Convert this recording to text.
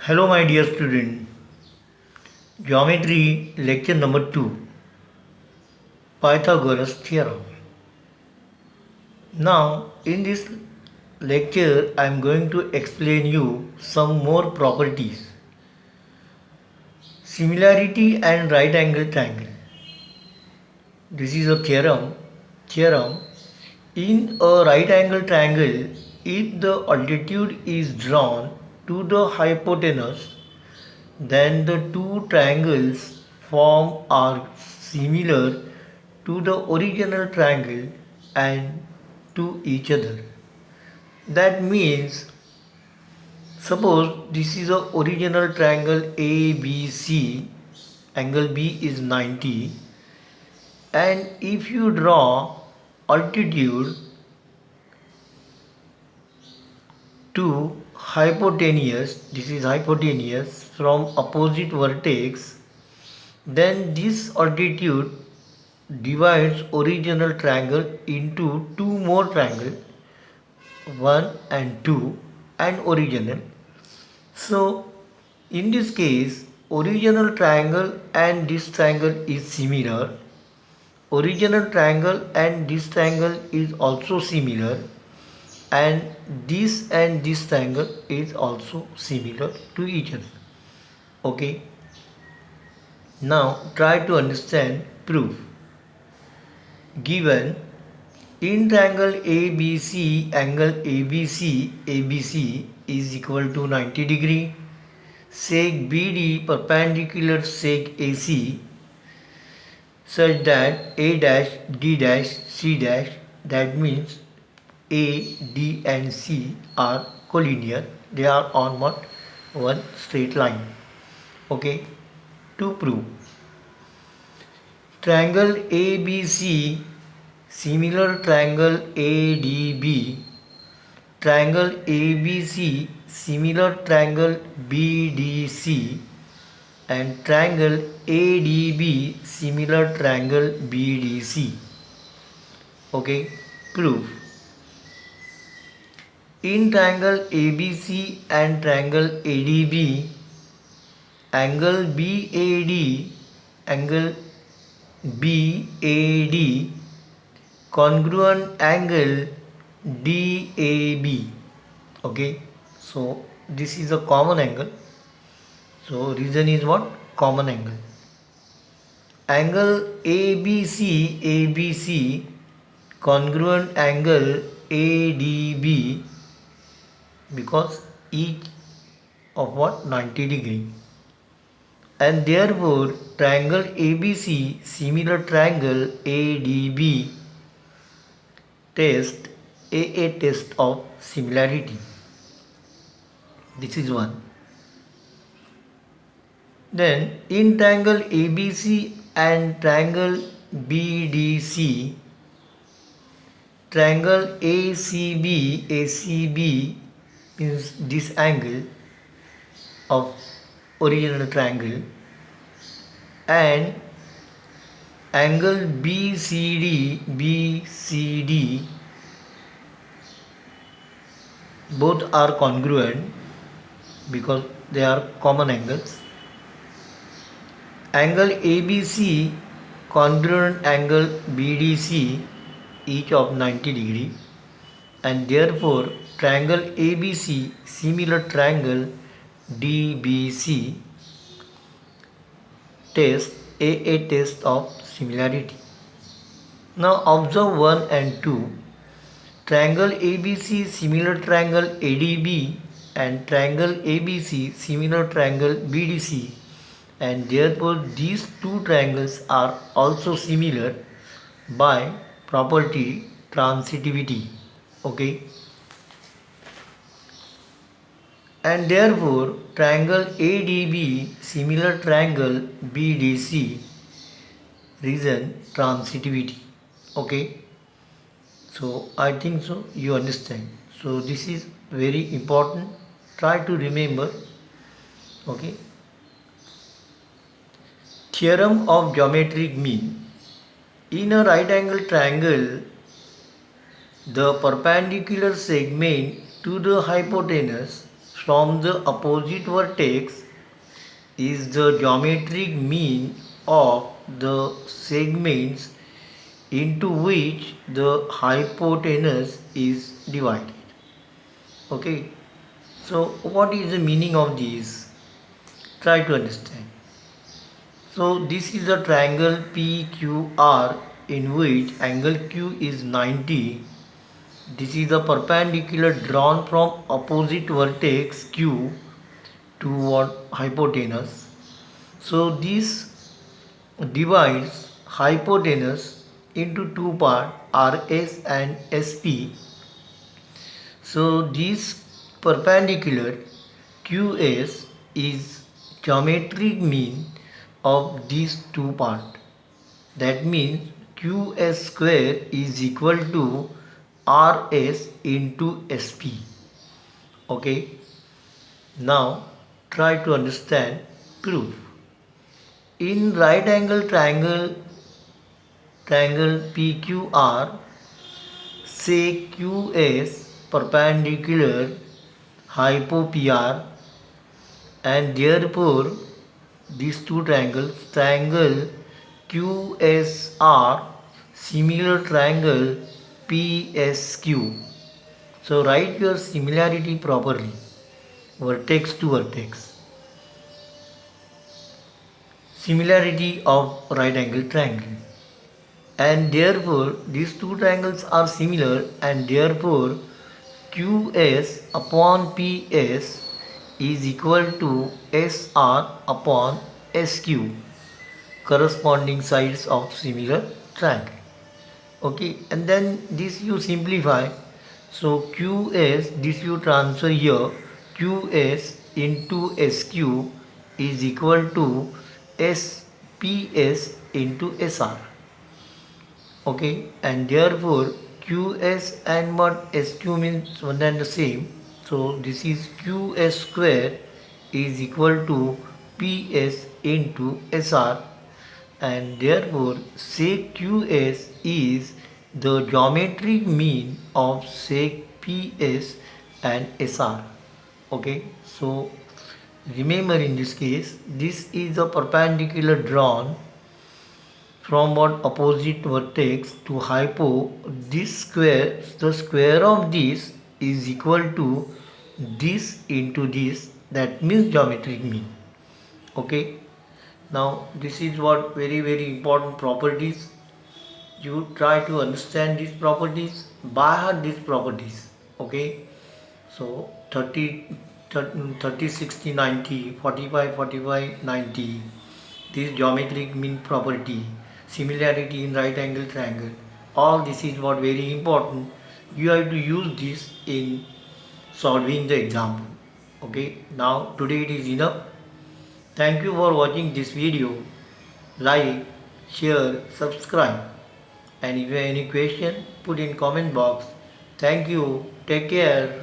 Hello, my dear student. Geometry lecture number 2, Pythagoras theorem. Now, in this lecture, I am going to explain you some more properties. Similarity and right angle triangle. This is a theorem. In a right angle triangle, if the altitude is drawn to the hypotenuse, then the two triangles formed are similar to the original triangle and to each other. That means, suppose this is a original triangle ABC, angle B is 90, and if you draw altitude to hypotenuse, this is hypotenuse from opposite vertex, then this altitude divides original triangle into two more triangles, 1 and 2 and original. So in this case, original triangle and this triangle is similar. Original triangle and this triangle is also similar, and this triangle is also similar to each other. Okay. Now try to understand proof. Given in triangle ABC, angle ABC is equal to 90 degree. Sec BD perpendicular sec AC such that A dash, D dash, C dash, that means A, D and C are collinear. They are on what? One straight line. Okay. To prove triangle ABC similar triangle ADB, triangle ABC similar triangle BDC, and triangle ADB similar triangle BDC. Okay, proof. In triangle ABC and triangle ADB, angle BAD, angle BAD congruent angle DAB. Okay, so this is a common angle. So reason is what? Common angle. Angle ABC congruent angle ADB, because each of what? 90 degree. And therefore triangle ABC similar triangle ADB test AA test of similarity. This is one. Then in triangle ABC and triangle BDC, triangle ACB means this angle of original triangle, and angle BCD both are congruent because they are common angles. Angle ABC congruent angle BDC each of 90 degree, and therefore triangle ABC similar triangle DBC test AA test of similarity. Now observe 1 and 2. Triangle ABC similar triangle ADB and triangle ABC similar triangle BDC, and therefore these two triangles are also similar by property transitivity. Okay. And therefore triangle ADB similar triangle BDC, reason transitivity. Okay, so I think so you understand. So this is very important, try to remember. Okay, theorem of geometric mean. In a right angle triangle, the perpendicular segment to the hypotenuse from the opposite vertex is the geometric mean of the segments into which the hypotenuse is divided. Okay, so what is the meaning of these? Try to understand. So this is a triangle PQR in which angle Q is 90. This is a perpendicular drawn from opposite vertex Q to what hypotenuse. So this divides hypotenuse into two parts, RS and SP. So this perpendicular QS is geometric mean of these two parts. That means QS square is equal to RS into SP. Okay. Now try to understand proof. In right angle triangle PQR, say QS perpendicular hypo PR, and therefore these two triangle QSR similar triangle PSQ. So write your similarity properly, vertex to vertex. Similarity of right angle triangle, and therefore these two triangles are similar, and therefore QS upon PS is equal to SR upon SQ, corresponding sides of similar triangle. Okay, and then this you simplify. So QS, this you transfer here, QS into SQ is equal to SPS into SR. Okay, and therefore QS and what SQ means one and the same. So this is QS square is equal to PS into SR, and therefore sec QS is the geometric mean of sec PS and SR. Okay, so remember in this case, this is a perpendicular drawn from what opposite vertex to hypo. This square, the square of this is equal to this into this, that means geometric mean. Okay, now this is what very important properties. You try to understand these properties, by heart these properties. Okay, so 30 30 60 90 45 45 90, this geometric mean property, similarity in right angle triangle, all this is what very important. You have to use this in solving the example. Okay, now today it is enough. Thank you for watching this video. Like, share, subscribe, and if you have any question, put in comment box. Thank you. Take care.